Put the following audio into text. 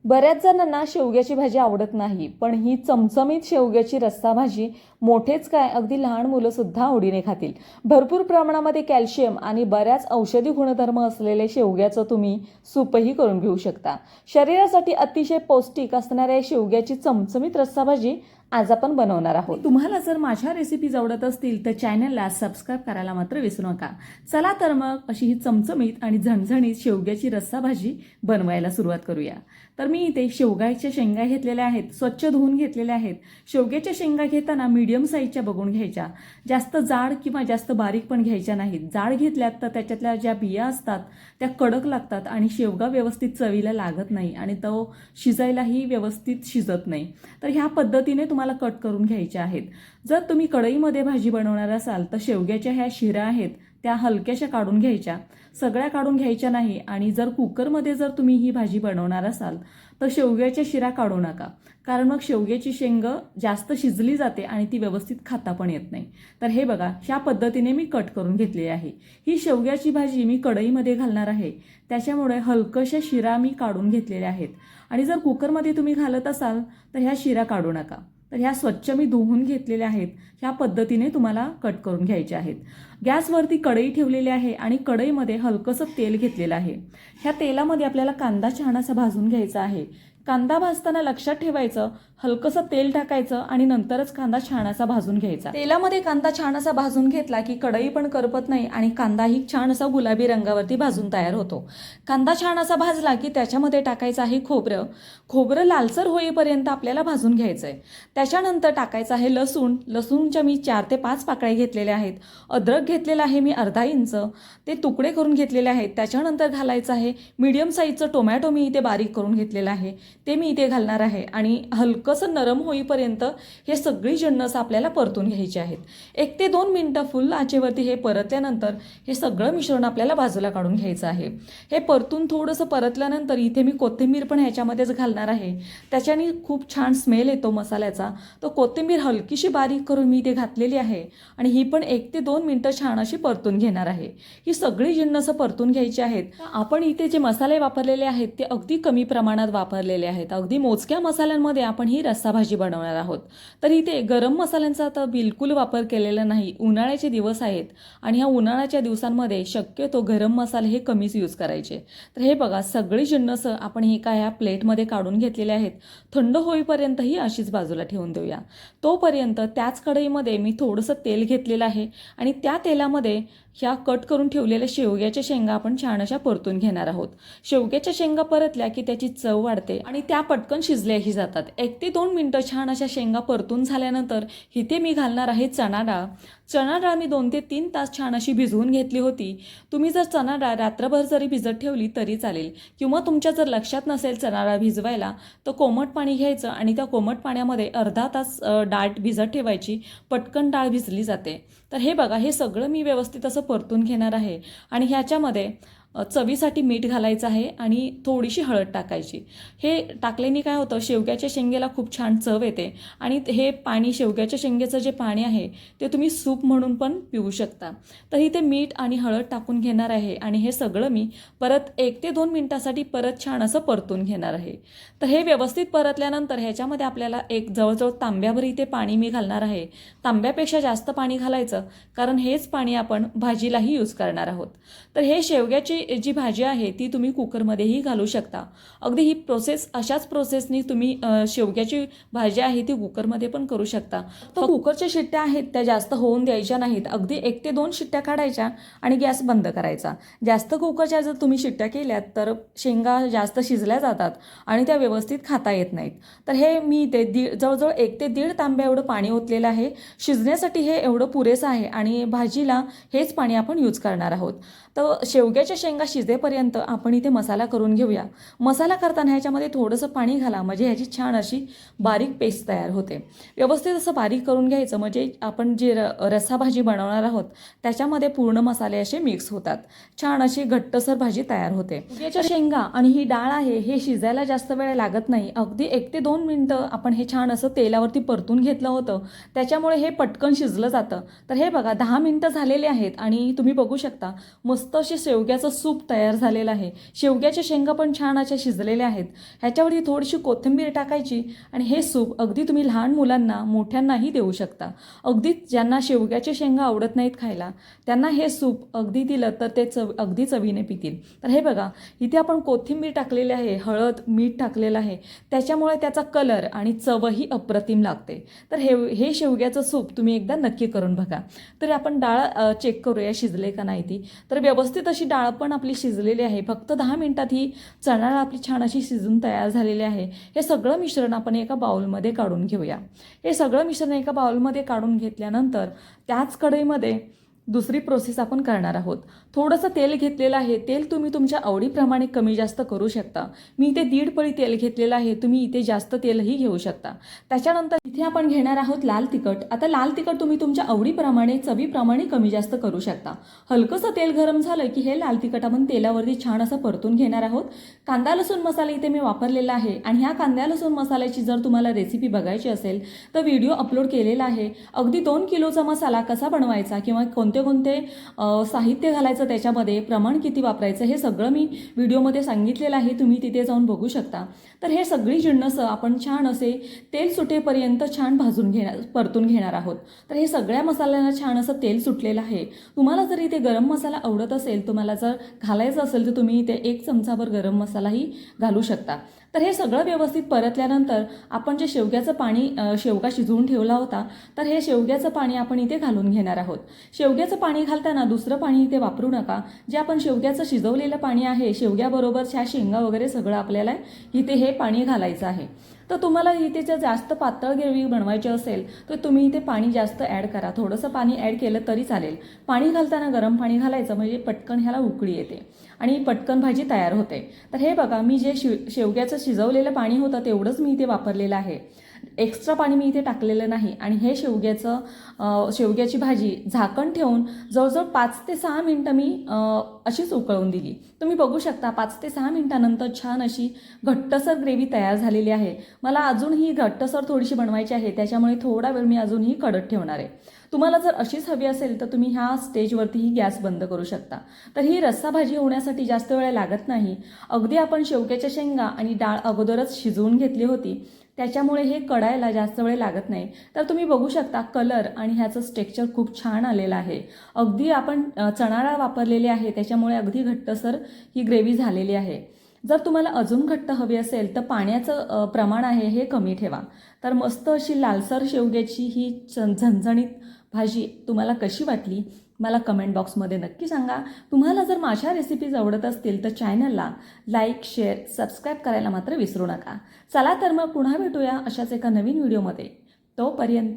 बऱ्याच जणांना शेवग्याची भाजी आवडत नाही, पण ही चमचमीत शेवग्याची रस्सा भाजी मोठेच काय अगदी लहान मुलं सुद्धा आवडीने खातील. भरपूर प्रमाणामध्ये कॅल्शियम आणि बऱ्याच औषधी गुणधर्म असलेले शेवग्याचं तुम्ही सूपही करून घेऊ शकता. शरीरासाठी अतिशय पौष्टिक असणाऱ्या शेवग्याची चमचमीत रस्सा भाजी आज आपण बनवणार आहोत. तुम्हाला जर माझ्या रेसिपीज आवडत असतील तर चॅनलला सबस्क्राईब करायला मात्र विसरू नका. चला तर मग अशी ही चमचमीत आणि झणझणीत शेवग्याची रस्सा भाजी बनवायला सुरुवात करूया. तर मी इथे शेवग्याच्या शेंगा घेतलेल्या आहेत, स्वच्छ धुवून घेतलेल्या आहेत. शेवग्याच्या शेंगा घेताना मीडियम साईजच्या बघून घ्यायच्या, जास्त जाड किंवा जास्त बारीक पण घ्यायच्या नाहीत. जाड घेतल्यात तर त्याच्यातल्या ज्या बिया असतात त्या कडक लागतात आणि शेवगा व्यवस्थित चवीला लागत नाही आणि तो शिजायलाही व्यवस्थित शिजत नाही. तर ह्या पद्धतीने तुम्हाला कट करून घ्यायच्या आहेत. जर तुम्ही कढईमध्ये भाजी बनवणार असाल तर शेवग्याच्या ह्या शिरा आहेत त्या हलक्याशा काढून घ्यायच्या, सगळ्या काढून घ्यायच्या नाही. आणि जर कुकरमध्ये जर तुम्ही ही भाजी बनवणार असाल तर शेवग्याच्या शिरा काढू नका, कारण मग शेवग्याची शेंग जास्त शिजली जाते आणि ती व्यवस्थित खाता पण येत नाही. तर हे बघा, ह्या पद्धतीने मी कट करून घेतली आहे. ही शेवग्याची भाजी मी कढईमध्ये घालणार आहे, त्याच्यामुळे हलकशा शिरा मी काढून घेतलेल्या आहेत. आणि जर कुकरमध्ये तुम्ही घालत असाल तर ह्या शिरा काढू नका. तर ह्या स्वच्छ मी धुवून घेतलेल्या आहेत. ह्या पद्धतीने तुम्हाला कट करून घ्यायच्या आहेत. गॅसवरती कढई ठेवलेली आहे आणि कढईमध्ये हलकंसं तेल घेतलेलं आहे. ह्या तेलामध्ये आपल्याला कांदा छानसा भाजून घ्यायचा आहे. कांदा भाजताना लक्षात ठेवायचं, हलकंसं तेल टाकायचं आणि नंतरच कांदा छान असा भाजून घ्यायचा. तेलामध्ये कांदा छान असा भाजून घेतला की कढई पण करपत नाही आणि कांदाही छान असा गुलाबी रंगावरती भाजून तयार होतो. कांदा छान असा भाजला की त्याच्यामध्ये टाकायचं आहे खोबरं. खोबरं लालसर होईपर्यंत आपल्याला भाजून घ्यायचं आहे. त्याच्यानंतर टाकायचं आहे लसूण. लसूणच्या मी 4 ते 5 पाकळ्या घेतलेल्या आहेत. अद्रक घेतलेला आहे मी अर्धा इंच, ते तुकडे करून घेतलेले आहेत. त्याच्यानंतर घालायचं आहे मीडियम साईजचं टोमॅटो, मी इथे बारीक करून घेतलेलं आहे, ते मी इथे घालणार आहे. आणि हलकंसं नरम होईपर्यंत हे सगळी जिन्नस आपल्याला परतून घ्यायची आहेत. 1 ते 2 मिनिटं फुल आचेवरती हे परतल्यानंतर हे सगळं मिश्रण आपल्याला बाजूला काढून घ्यायचं आहे. हे परतून थोडंसं परतल्यानंतर इथे मी कोथिंबीर पण ह्याच्यामध्येच घालणार आहे. त्याच्याने खूप छान स्मेल येतो मसाल्याचा. तो कोथिंबीर हलकीशी बारीक करून मी इथे घातलेली आहे आणि ही पण 1 ते 2 मिनिटं छान अशी परतून घेणार आहे. ही सगळी जिन्नस परतून घ्यायची आहेत. आपण इथे जे मसाले वापरलेले आहेत ते अगदी कमी प्रमाणात वापरलेले आहेत. अगदी मोजक्या मसाल्यांमध्ये आपण ही रस्सा भाजी बनवणार आहोत. तर इथे गरम मसाल्यांचा तर बिलकुल वापर केलेला नाही. उन्हाळ्याचे दिवस आहेत आणि ह्या उन्हाळ्याच्या दिवसांमध्ये शक्यतो गरम मसाले हे कमीच यूज करायचे. तर हे बघा, सगळी जिन्नस आपण ही ह्या प्लेटमध्ये काढून घेतलेले आहेत. थंड होईपर्यंत ही अशीच बाजूला ठेवून देऊया. तोपर्यंत त्याच कढईमध्ये मी थोडंसं तेल घेतलेलं आहे आणि त्या तेलामध्ये ह्या कट करून ठेवलेल्या शेवग्याच्या शेंगा आपण छान अशा परतून घेणार आहोत. शेवग्याच्या शेंगा परतल्या की त्याची चव वाढते आणि त्या पटकन शिजल्याही जातात. 1 ते 2 मिनिटं छान अशा शेंगा परतून झाल्यानंतर इथे मी घालणार आहे चणा डाळ. चणा डाळ मी 2 ते 3 तास छान अशी भिजवून घेतली होती. तुम्ही जर चणा डाळ रात्रभर जरी भिजत ठेवली तरी चालेल, किंवा तुमच्या जर लक्षात नसेल चणा डाळ भिजवायला तर कोमट पाणी घ्यायचं आणि त्या कोमट पाण्यामध्ये अर्धा तास डाळ भिजत ठेवायची. पटकन डाळ भिजली जाते. तर हे बघा, हे सगळं मी व्यवस्थित असं परतून घेणार आहे आणि ह्याच्यामध्ये चवीसाठी मीठ घालायचं आहे आणि थोडीशी हळद टाकायची. हे टाकल्याने काय होतं, शेवग्याच्या शेंगेला खूप छान चव येते आणि हे पाणी, शेवग्याच्या शेंगेचं जे पाणी आहे ते तुम्ही सूप म्हणून पण पिऊ शकता. तर इथे मीठ आणि हळद टाकून घेणार आहे आणि हे सगळं मी परत 1 ते 2 मिनिटासाठी परत छान असं परतून घेणार आहे. तर हे व्यवस्थित परतल्यानंतर ह्याच्यामध्ये आपल्याला एक जवळजवळ तांब्याभर इथे पाणी मी घालणार आहे. तांब्यापेक्षा जास्त पाणी घालायचं, कारण हेच पाणी आपण भाजीलाही यूज करणार आहोत. तर हे शेवग्याची जी भाजी आहे ती तुम्ही कुकरमध्येही घालू शकता. अगदी ही प्रोसेस अशाच प्रोसेसनी तुम्ही शेवग्याची भाजी आहे ती कुकरमध्ये पण करू शकता. तर कुकरच्या शिट्ट्या आहेत त्या जास्त होऊन द्यायच्या नाहीत. अगदी 1 ते 2 शिट्ट्या काढायच्या आणि गॅस बंद करायचा. जास्त कुकरच्या जर तुम्ही शिट्ट्या केल्यात तर शेंगा जास्त शिजल्या जातात आणि त्या व्यवस्थित खाता येत नाहीत. तर हे मी ते जवळजवळ 1 ते 1.5 तांब्या एवढं पाणी ओतलेलं आहे. शिजण्यासाठी हे एवढं पुरेसं आहे आणि भाजीला हेच पाणी आपण यूज करणार आहोत. तर शेवग्याच्या शेंगा शिजेपर्यंत आपण इथे मसाला करून घेऊया. मसाला करताना ह्याच्यामध्ये थोडंसं पाणी घाला, म्हणजे ह्याची छान अशी बारीक पेस्ट तयार होते. व्यवस्थित असं बारीक करून घ्यायचं, म्हणजे आपण जे रस्सा भाजी बनवणार आहोत त्याच्यामध्ये पूर्ण मसाले असे मिक्स होतात. छान अशी घट्टसर भाजी तयार होते. शेवग्याच्या शेंगा आणि ही डाळ आहे हे शिजायला जास्त वेळ लागत नाही. अगदी 1 ते 2 मिनिटं आपण हे छान असं तेलावरती परतून घेतलं होतं, त्याच्यामुळे हे पटकन शिजलं जातं. तर हे बघा, 10 मिनिटं झालेले आहेत आणि तुम्ही बघू शकता मस्त असे शेवग्याचं सूप तयार झालेलं आहे. शेवग्याच्या शेंगा पण छान अशा शिजलेल्या आहेत. ह्याच्यावरती थोडीशी कोथिंबीर टाकायची आणि हे सूप अगदी तुम्ही लहान मुलांना मोठ्यांनाही देऊ शकता. अगदी ज्यांना शेवग्याच्या शेंगा आवडत नाहीत खायला त्यांना हे सूप अगदी दिलं तर ते अगदी चवीने पितील. तर हे बघा, इथे आपण कोथिंबीर टाकलेली आहे, हळद मीठ टाकलेलं आहे, त्याच्यामुळे त्याचा कलर आणि चवही अप्रतिम लागते. तर हे शेवग्याचं सूप तुम्ही एकदा नक्की करून बघा. तर आपण डाळ चेक करूया शिजले का नाही ती. तर व्यवस्थित अशी डाळ पण आपली शिजलेली आहे. फक्त 10 मिनिटात ही चणा डाळ आपली छान अशी शिजून तयार झालेली आहे. हे सगळं मिश्रण आपण एका बाउलमध्ये काढून घेऊया. हे सगळं मिश्रण एका बाउलमध्ये काढून घेतल्यानंतर त्याच कढईमध्ये दुसरी प्रोसेस आपण करणार आहोत. थोडंसं तेल घेतलेलं आहे. तेल तुम्ही तुमच्या आवडीप्रमाणे कमी जास्त करू शकता. मी इथे 1.5 पळी तेल घेतलेलं आहे. तुम्ही इथे जास्त तेलही घेऊ शकता. त्याच्यानंतर इथे आपण घेणार आहोत लाल तिखट. आता लाल तिखट तुम्ही तुमच्या आवडीप्रमाणे चवीप्रमाणे कमी जास्त करू शकता. हलकंसं तेल गरम झालं की हे लाल तिखट आपण तेलावरती छान असं परतून घेणार आहोत. कांदा लसूण मसाला इथे मी वापरलेला आहे आणि ह्या कांदा लसूण मसाल्याची जर तुम्हाला रेसिपी बघायची असेल तर व्हिडिओ अपलोड केलेला आहे. अगदी 2 किलोचा मसाला कसा बनवायचा किंवा कोणते साहित्य घालायचं त्याच्यामध्ये, प्रमाण किती वापरायचं, हे सगळं मी व्हिडिओमध्ये सांगितलेलं आहे. तुम्ही तिथे जाऊन बघू शकता. तर हे सगळी जिन्नस आपण छान असे तेल सुटेपर्यंत छान परतून घेणार आहोत. तर हे सगळ्या मसाल्यांना छान असं तेल सुटलेलं आहे. तुम्हाला जर इथे गरम मसाला आवडत असेल, तुम्हाला जर घालायचं असेल तर तुम्ही इथे 1 चमचाभर गरम मसालाही घालू शकता. तर हे सगळं व्यवस्थित परतल्यानंतर आपण जे शेवग्याचं पाणी शेवगा शिजवून ठेवला होता, तर हे शेवग्याचं पाणी आपण इथे घालून घेणार आहोत. शेवग्याचं पाणी घालताना दुसरं पाणी इथे वापरू नका. जे आपण शेवग्याचं शिजवलेलं पाणी आहे, शेवग्याबरोबर ह्या शेंगा वगैरे सगळं आपल्याला इथे हे पाणी घालायचं आहे. तर तुम्हाला इथे जर जास्त पातळ ग्रेव्ही बनवायची असेल तर तुम्ही इथे पाणी जास्त ॲड करा. थोडंसं पाणी ॲड केलं तरी चालेल. पाणी घालताना गरम पाणी घालायचं, म्हणजे पटकन ह्याला उकळी येते आणि पटकन भाजी तयार होते. तर हे बघा, मी जे शेवग्याचं शिजवलेलं पाणी होतं तेवढंच मी इथे वापरलेलं आहे. एक्स्ट्रा पाणी मी इथे टाकलेलं नाही. आणि हे शेवग्याची भाजी झाकण ठेवून जवळजवळ 5 ते 6 मिनटं मी अशीच उकळून दिली. तुम्ही बघू शकता 5 ते 6 मिनटानंतर छान अशी घट्टसर ग्रेव्ही तयार झालेली आहे. मला अजूनही घट्टसर थोडीशी बनवायची आहे, त्याच्यामुळे थोडा वेळ मी अजूनही कडक ठेवणार आहे. तुम्हाला जर अशीच हवी असेल तर तुम्ही ह्या स्टेजवरतीही गॅस बंद करू शकता. तर ही रस्सा भाजी होण्यासाठी जास्त वेळ लागत नाही. अगदी आपण शेवग्याच्या शेंगा आणि डाळ अगोदरच शिजवून घेतली होती, त्याच्यामुळे हे कढायला जास्त वेळ लागत नाही. तर तुम्ही बघू शकता कलर आणि ह्याचं टेक्स्चर खूप छान आलेलं आहे. अगदी आपण चणा डाळ वापरलेली आहे, त्याच्यामुळे अगदी घट्टसर ही ग्रेव्ही झालेली आहे. जर तुम्हाला अजून घट्ट हवी असेल तर पाण्याचं प्रमाण आहे हे कमी ठेवा. तर मस्त अशी लालसर शेवग्याची ही झणझणीत भाजी तुम्हाला कशी वाटली मला कमेंट बॉक्समध्ये नक्की सांगा. तुम्हाला जर माझ्या रेसिपीज आवडत असतील तर चॅनलला लाईक, शेअर, सबस्क्राईब करायला मात्र विसरू नका. चला तर मग पुन्हा भेटूया अशाच एका नवीन व्हिडिओमध्ये. तोपर्यंत